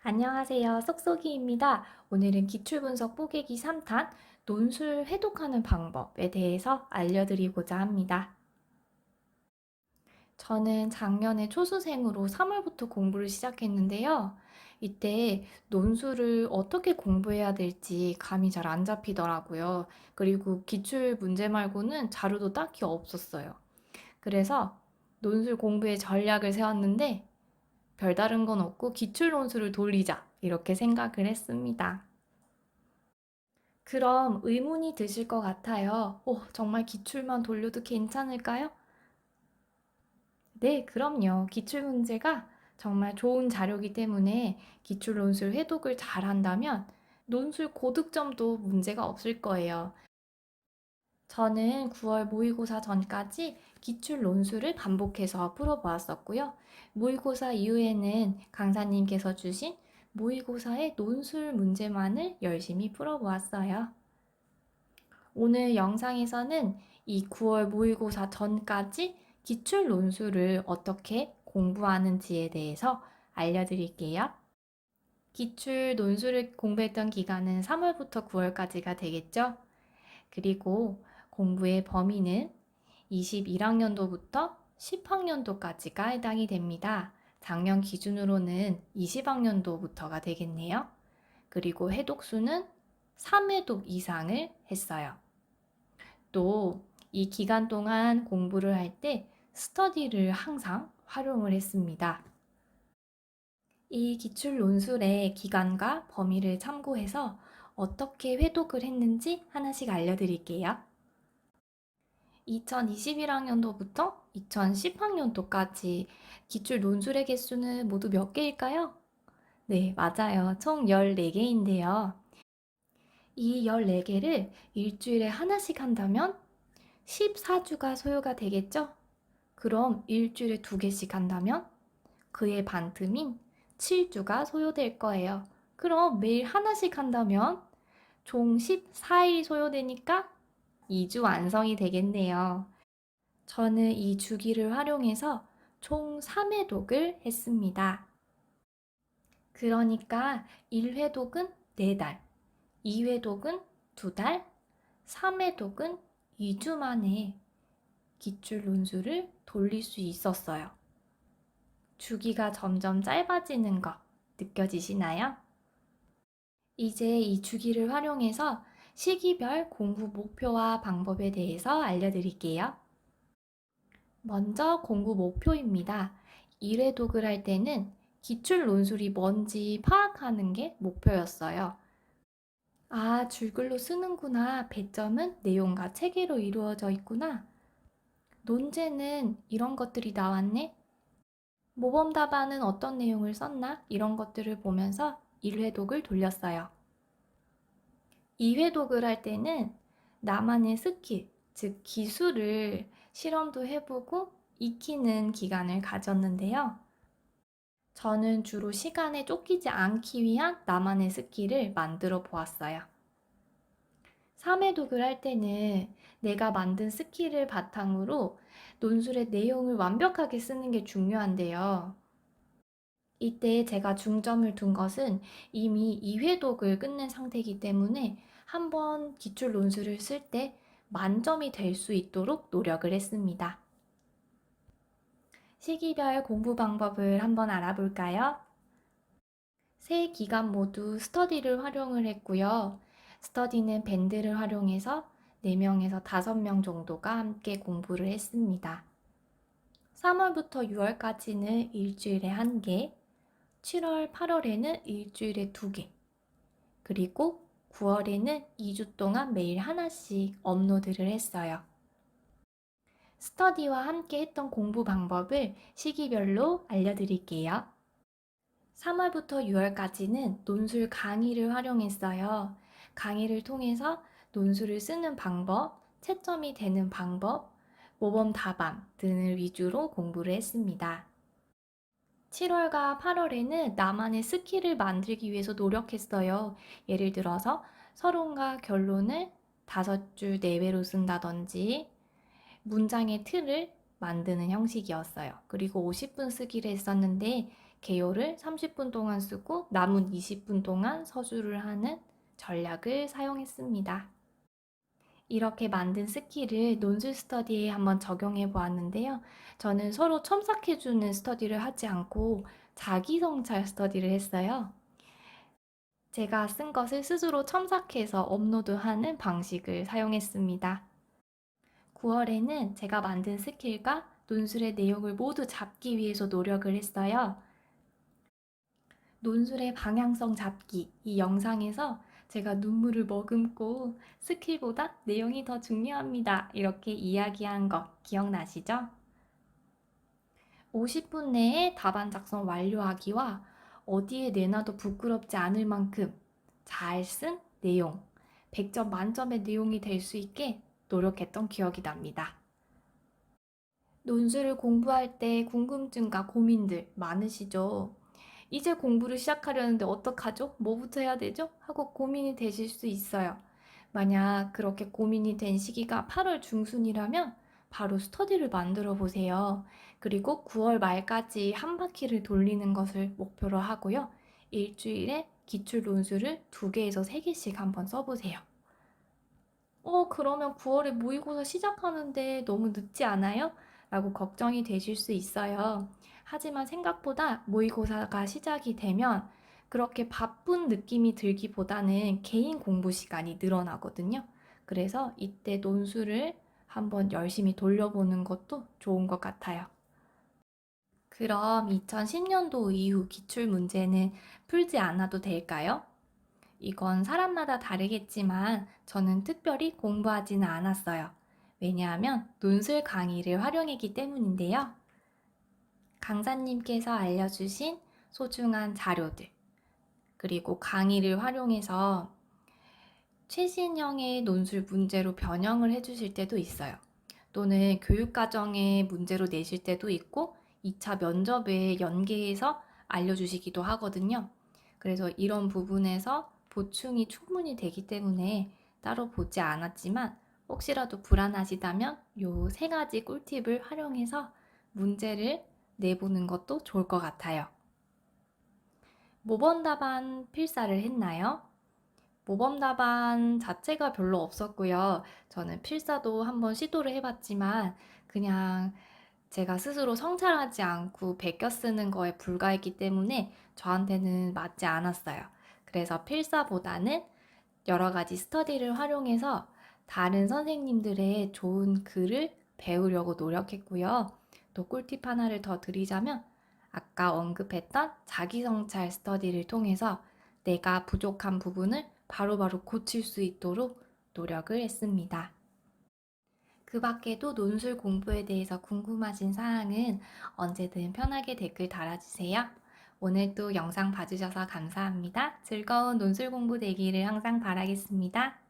안녕하세요. 쏙쏙이입니다. 오늘은 기출분석 뽀개기 3탄 논술 해독하는 방법에 대해서 알려드리고자 합니다. 저는 작년에 초수생으로 3월부터 공부를 시작했는데요. 이때 논술을 어떻게 공부해야 될지 감이 잘 안 잡히더라고요. 그리고 기출 문제 말고는 자료도 딱히 없었어요. 그래서 논술 공부의 전략을 세웠는데 별다른 건 없고 기출 논술을 돌리자 이렇게 생각을 했습니다. 그럼 의문이 드실 것 같아요. 정말 기출만 돌려도 괜찮을까요? 네, 그럼요. 기출 문제가 정말 좋은 자료이기 때문에 기출 논술 해독을 잘한다면 논술 고득점도 문제가 없을 거예요. 저는 9월 모의고사 전까지 기출 논술을 반복해서 풀어보았었고요. 모의고사 이후에는 강사님께서 주신 모의고사의 논술 문제만을 열심히 풀어보았어요. 오늘 영상에서는 이 9월 모의고사 전까지 기출 논술을 어떻게 공부하는지에 대해서 알려드릴게요. 기출 논술을 공부했던 기간은 3월부터 9월까지가 되겠죠? 그리고 공부의 범위는 21학년도부터 10학년도까지가 해당이 됩니다. 작년 기준으로는 20학년도부터가 되겠네요. 그리고 해독수는 3회독 이상을 했어요. 또 이 기간 동안 공부를 할 때 스터디를 항상 활용을 했습니다. 이 기출 논술의 기간과 범위를 참고해서 어떻게 회독을 했는지 하나씩 알려드릴게요. 2021학년도부터 2010학년도까지 기출 논술의 개수는 모두 몇 개일까요? 네, 맞아요. 총 14개인데요. 이 14개를 일주일에 하나씩 한다면 14주가 소요가 되겠죠? 그럼 일주일에 2개씩 한다면 그의 반틈인 7주가 소요될 거예요. 그럼 매일 하나씩 한다면 총 14일이 소요되니까 2주 완성이 되겠네요. 저는 이 주기를 활용해서 총 3회독을 했습니다. 그러니까 1회독은 4달, 2회독은 2달, 3회독은 2주 만에 기출 논술을 돌릴 수 있었어요. 주기가 점점 짧아지는 거 느껴지시나요? 이제 이 주기를 활용해서 시기별 공부 목표와 방법에 대해서 알려드릴게요. 먼저 공부 목표입니다. 1회독을 할 때는 기출 논술이 뭔지 파악하는 게 목표였어요. 아, 줄글로 쓰는구나. 배점은 내용과 체계로 이루어져 있구나. 논제는 이런 것들이 나왔네. 모범 답안은 어떤 내용을 썼나? 이런 것들을 보면서 1회독을 돌렸어요. 2회독을 할 때는 나만의 스킬, 즉 기술을 실험도 해보고 익히는 기간을 가졌는데요. 저는 주로 시간에 쫓기지 않기 위한 나만의 스킬을 만들어 보았어요. 3회독을 할 때는 내가 만든 스킬을 바탕으로 논술의 내용을 완벽하게 쓰는 게 중요한데요. 이때 제가 중점을 둔 것은 이미 2회독을 끝낸 상태이기 때문에 한번 기출 논술을 쓸 때 만점이 될 수 있도록 노력을 했습니다. 시기별 공부 방법을 한번 알아볼까요? 세 기간 모두 스터디를 활용을 했고요. 스터디는 밴드를 활용해서 4명에서 5명 정도가 함께 공부를 했습니다. 3월부터 6월까지는 일주일에 1개, 7월, 8월에는 일주일에 2개, 그리고 9월에는 2주 동안 매일 하나씩 업로드를 했어요. 스터디와 함께 했던 공부 방법을 시기별로 알려드릴게요. 3월부터 6월까지는 논술 강의를 활용했어요. 강의를 통해서 논술을 쓰는 방법, 채점이 되는 방법, 모범 답안 등을 위주로 공부를 했습니다. 7월과 8월에는 나만의 스킬을 만들기 위해서 노력했어요. 예를 들어서 서론과 결론을 5줄 내외로 쓴다든지 문장의 틀을 만드는 형식이었어요. 그리고 50분 쓰기를 했었는데 개요를 30분 동안 쓰고 남은 20분 동안 서술을 하는 전략을 사용했습니다. 이렇게 만든 스킬을 논술 스터디에 한번 적용해 보았는데요. 저는 서로 첨삭해주는 스터디를 하지 않고 자기 성찰 스터디를 했어요. 제가 쓴 것을 스스로 첨삭해서 업로드하는 방식을 사용했습니다. 9월에는 제가 만든 스킬과 논술의 내용을 모두 잡기 위해서 노력을 했어요. 논술의 방향성 잡기 이 영상에서 제가 눈물을 머금고 스킬보다 내용이 더 중요합니다. 이렇게 이야기한 거 기억나시죠? 50분 내에 답안 작성 완료하기와 어디에 내놔도 부끄럽지 않을 만큼 잘 쓴 내용, 100점 만점의 내용이 될 수 있게 노력했던 기억이 납니다. 논술을 공부할 때 궁금증과 고민들 많으시죠? 이제 공부를 시작하려는데 어떡하죠? 뭐부터 해야 되죠? 하고 고민이 되실 수 있어요. 만약 그렇게 고민이 된 시기가 8월 중순이라면 바로 스터디를 만들어 보세요. 그리고 9월 말까지 한 바퀴를 돌리는 것을 목표로 하고요. 일주일에 기출 논술을 2개에서 3개씩 한번 써보세요. 그러면 9월에 모의고사 시작하는데 너무 늦지 않아요? 라고 걱정이 되실 수 있어요. 하지만 생각보다 모의고사가 시작이 되면 그렇게 바쁜 느낌이 들기보다는 개인 공부 시간이 늘어나거든요. 그래서 이때 논술을 한번 열심히 돌려보는 것도 좋은 것 같아요. 그럼 2010년도 이후 기출 문제는 풀지 않아도 될까요? 이건 사람마다 다르겠지만 저는 특별히 공부하지는 않았어요. 왜냐하면 논술 강의를 활용했기 때문인데요. 강사님께서 알려주신 소중한 자료들, 그리고 강의를 활용해서 최신형의 논술 문제로 변형을 해주실 때도 있어요. 또는 교육과정의 문제로 내실 때도 있고 2차 면접에 연계해서 알려주시기도 하거든요. 그래서 이런 부분에서 보충이 충분히 되기 때문에 따로 보지 않았지만 혹시라도 불안하시다면 요 3가지 꿀팁을 활용해서 문제를 내보는 것도 좋을 것 같아요. 모범 답안 필사를 했나요? 모범 답안 자체가 별로 없었고요. 저는 필사도 한번 시도를 해봤지만 그냥 제가 스스로 성찰하지 않고 베껴 쓰는 거에 불과했기 때문에 저한테는 맞지 않았어요. 그래서 필사보다는 여러 가지 스터디를 활용해서 다른 선생님들의 좋은 글을 배우려고 노력했고요. 또 꿀팁 하나를 더 드리자면 아까 언급했던 자기성찰 스터디를 통해서 내가 부족한 부분을 바로바로 고칠 수 있도록 노력을 했습니다. 그 밖에도 논술 공부에 대해서 궁금하신 사항은 언제든 편하게 댓글 달아주세요. 오늘도 영상 봐주셔서 감사합니다. 즐거운 논술 공부 되기를 항상 바라겠습니다.